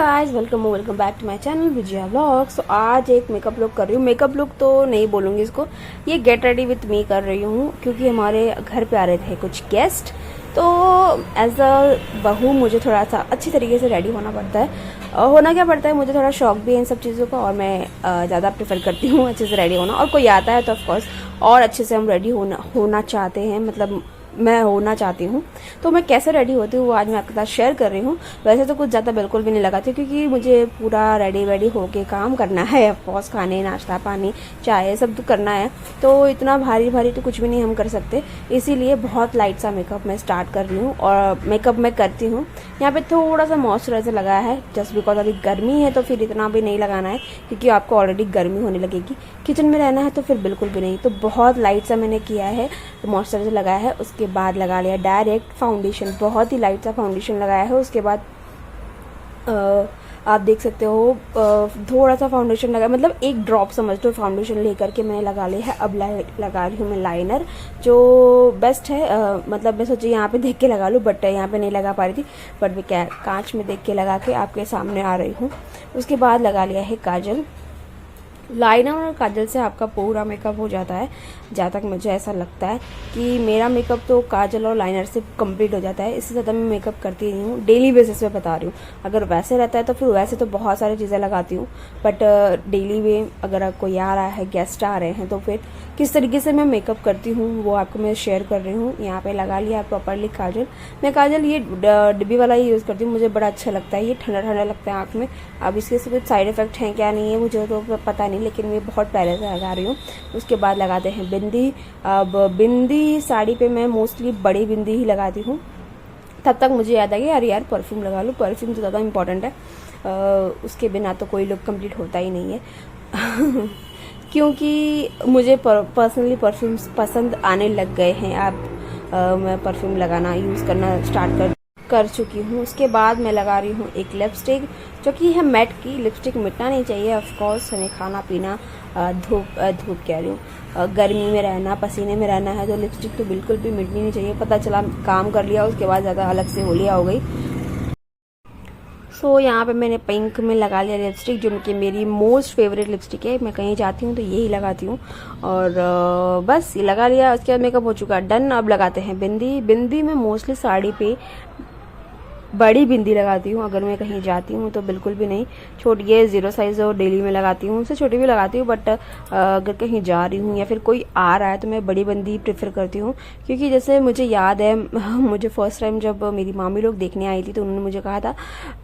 Guys, welcome back to my channel Vijaya vlogs. तो आज एक मेकअप लुक कर रही हूँ। मेकअप लुक तो नहीं बोलूँगी इसको, ये गेट रेडी विथ मी कर रही हूँ क्योंकि हमारे घर पे आ रहे थे कुछ गेस्ट। तो एज अ बहू मुझे थोड़ा सा अच्छी तरीके से रेडी होना पड़ता है। होना क्या पड़ता है, मुझे थोड़ा शौक भी है इन सब चीज़ों का और मैं ज़्यादा प्रेफर करती हूँ अच्छे से रेडी होना। और कोई आता है तो ऑफकोर्स और अच्छे से हम रेडी होना चाहते हैं, मतलब मैं होना चाहती हूँ। तो मैं कैसे रेडी होती हूँ वो आज मैं आपके साथ शेयर कर रही हूँ। वैसे तो कुछ ज़्यादा बिल्कुल भी नहीं लगाती क्योंकि मुझे पूरा रेडी वेडी होके काम करना है। ऑफकोर्स खाने नाश्ता पानी चाय सब तो करना है, तो इतना भारी भारी तो कुछ भी नहीं हम कर सकते। इसीलिए बहुत लाइट सा मेकअप मैं स्टार्ट कर रही हूँ और मेकअप मैं करती हूँ। यहाँ पे थोड़ा सा मॉइस्चराइजर लगाया है जस्ट बिकॉज अभी गर्मी है, तो फिर इतना भी नहीं लगाना है क्योंकि आपको ऑलरेडी गर्मी होने लगेगी। किचन में रहना है तो फिर बिल्कुल भी नहीं। तो बहुत लाइट सा मैंने किया है, तो मॉइस्चराइजर लगाया है, उसके बाद लगा लिया डायरेक्ट फाउंडेशन। बहुत ही लाइट सा फाउंडेशन लगाया है। उसके बाद आप देख सकते हो थोड़ा सा फाउंडेशन लगा, मतलब एक ड्रॉप समझ लो फाउंडेशन लेकर के मैंने लगा लिया है। अब लगा रही हूँ मैं लाइनर, जो बेस्ट है। मतलब मैं सोची यहाँ पे देख के लगा लूँ, बट यहाँ पे नहीं लगा पा रही थी, बट मैं क्या कांच में देख के लगा के आपके सामने आ रही हूँ। उसके बाद लगा लिया है काजल। लाइनर और काजल से आपका पूरा मेकअप हो जाता है, जहाँ तक मुझे ऐसा लगता है कि मेरा मेकअप तो काजल और लाइनर से कंप्लीट हो जाता है। इससे ज़्यादा मैं मेकअप करती नहीं हूँ, डेली बेसिस पे बता रही हूँ। अगर वैसे रहता है तो फिर वैसे तो बहुत सारी चीज़ें लगाती हूँ, बट डेली में अगर कोई आ रहा है, गेस्ट आ रहे हैं, तो फिर किस तरीके से मैं मेकअप करती हूँ वो आपको मैं शेयर कर रही हूँ। यहाँ पे लगा लिया प्रॉपरली काजल। मैं काजल ये डिब्बी वाला ही यूज़ करती हूँ, मुझे बड़ा अच्छा लगता है, ये ठंडा ठंडा लगता है आँख में। अब इसके से कुछ साइड इफेक्ट हैं क्या नहीं है मुझे तो पता नहीं, लेकिन मैं बहुत पहले से लगा रही हूँ। उसके बाद लगाते हैं बिंदी। अब बिंदी साड़ी पे मैं मोस्टली बड़ी बिंदी ही लगाती हूँ। तब तक मुझे याद आ गया यार परफ्यूम लगा लूँ, परफ्यूम तो ज़्यादा इंपॉर्टेंट है। उसके बिना तो कोई लुक कंप्लीट होता ही नहीं है क्योंकि मुझे पर्सनली परफ्यूम्स पसंद आने लग गए हैं। अब मैं परफ्यूम लगाना यूज़ करना स्टार्ट कर चुकी हूँ। उसके बाद मैं लगा रही हूँ एक लिपस्टिक, जो कि है मैट की। लिपस्टिक मिटना नहीं चाहिए, ऑफ कोर्स हमें खाना पीना धूप कह रही हूँ, गर्मी में रहना, पसीने में रहना है, तो लिपस्टिक तो बिल्कुल भी मिटनी नहीं चाहिए। पता चला काम कर लिया, उसके बाद ज़्यादा अलग से होलिया हो गई। सो यहाँ पे मैंने पिंक में लगा लिया लिपस्टिक, जो कि मेरी मोस्ट फेवरेट लिपस्टिक है। मैं कहीं जाती हूँ तो यही लगाती हूँ और बस ये लगा लिया। उसके बाद मेकअप हो चुका डन। अब लगाते हैं बिंदी। बिंदी में मोस्टली साड़ी पे बड़ी बिंदी लगाती हूँ, अगर मैं कहीं जाती हूँ तो बिल्कुल भी नहीं छोटी। ये 0 साइज और डेली में लगाती हूँ, उससे छोटी भी लगाती हूँ, बट अगर कहीं जा रही हूँ या फिर कोई आ रहा है तो मैं बड़ी बिंदी प्रेफर करती हूँ। क्योंकि जैसे मुझे याद है मुझे फर्स्ट टाइम जब मेरी मामी लोग देखने आई थी तो उन्होंने मुझे कहा था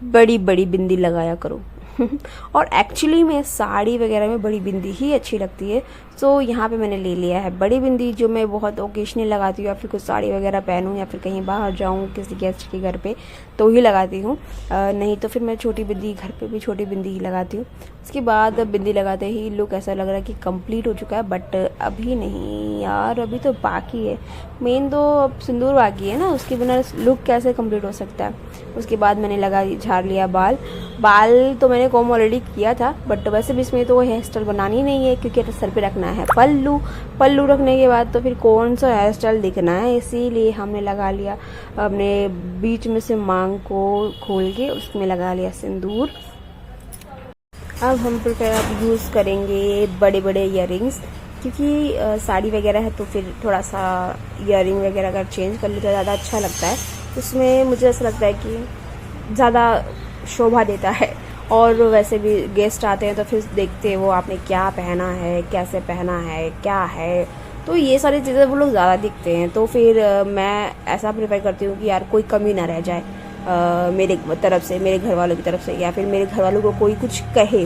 बड़ी बड़ी बिंदी लगाया करो और एक्चुअली में साड़ी वगैरह में बड़ी बिंदी ही अच्छी लगती है। सो यहाँ पे मैंने ले लिया है बड़ी बिंदी, जो मैं बहुत ओकेशनली लगाती हूँ या फिर कुछ साड़ी वगैरह पहनूँ या फिर कहीं बाहर जाऊँ किसी गेस्ट के घर पे तो ही लगाती हूँ, नहीं तो फिर मैं छोटी बिंदी घर पे भी छोटी बिंदी ही लगाती हूँ। उसके बाद बिंदी लगाते ही लुक ऐसा लग रहा है कि कंप्लीट हो चुका है, बट अभी नहीं यार, अभी तो बाकी है। मेन तो अब सिंदूर बाकी है ना, उसके बिना लुक कैसे कंप्लीट हो सकता है। उसके बाद मैंने झाड़ लिया बाल तो मैंने कॉम ऑलरेडी किया था, बट वैसे भी इसमें तो वो हेयर स्टाइल बनानी नहीं है क्योंकि सर पे रखना है पल्लू रखने के बाद तो फिर कौन सा हेयर स्टाइल दिखना है, इसीलिए हमने लगा लिया अपने बीच में से मांग को खोल के उसमें लगा लिया सिंदूर। अब हम प्रिपेयर यूज़ करेंगे बड़े बड़े ईयररिंग्स, क्योंकि साड़ी वगैरह है तो फिर थोड़ा सा ईयररिंग वगैरह अगर चेंज कर ले तो ज़्यादा अच्छा लगता है। उसमें मुझे ऐसा लगता है कि ज़्यादा शोभा देता है, और वैसे भी गेस्ट आते हैं तो फिर देखते हैं वो आपने क्या पहना है, कैसे पहना है, क्या है, तो ये सारी चीज़ें वो लोग ज़्यादा दिखते हैं। तो फिर मैं ऐसा प्रेफर करती हूँ कि यार कोई कमी ना रह जाए मेरे तरफ से, मेरे घर वालों की तरफ से, या फिर मेरे घर वालों को कोई कुछ कहे,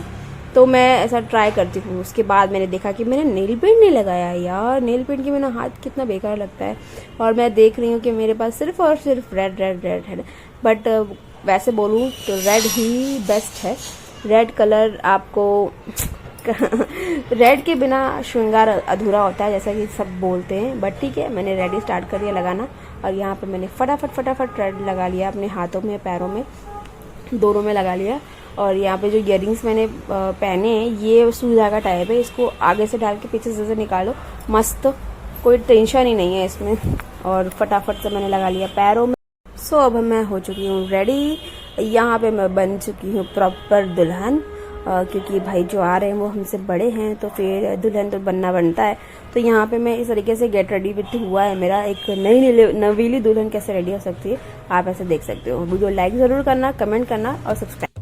तो मैं ऐसा ट्राई करती हूँ। उसके बाद मैंने देखा कि मैंने नेल पेंट नहीं लगाया यार, नेल पेंट के बिना हाथ कितना बेकार लगता है, और मैं देख रही हूँ कि मेरे पास सिर्फ और सिर्फ रेड है, बट वैसे बोलूँ तो रेड ही बेस्ट है। रेड कलर आपको रेड के बिना श्रृंगार अधूरा होता है जैसा कि सब बोलते हैं, बट ठीक है, मैंने रेड ही स्टार्ट कर दिया लगाना। और यहाँ पे मैंने फटाफट रेड लगा लिया अपने हाथों में, पैरों में, दोनों में लगा लिया। और यहाँ पे जो इयररिंग्स मैंने पहने हैं ये सुई धागा टाइप है, इसको आगे से डाल के पीछे से निकालो, मस्त, कोई टेंशन ही नहीं है इसमें। और फटाफट से मैंने लगा लिया पैरों में। सो अब मैं हो चुकी हूँ रेडी। यहाँ पे मैं बन चुकी हूँ प्रॉपर दुल्हन, क्योंकि भाई जो आ रहे हैं वो हमसे बड़े हैं, तो फिर दुल्हन तो बनना बनता है। तो यहाँ पे मैं इस तरीके से गेट रेडी विथ हुआ है मेरा। एक नई नवीली दुल्हन कैसे रेडी हो सकती है आप ऐसे देख सकते हो। वीडियो लाइक ज़रूर करना, कमेंट करना और सब्सक्राइब।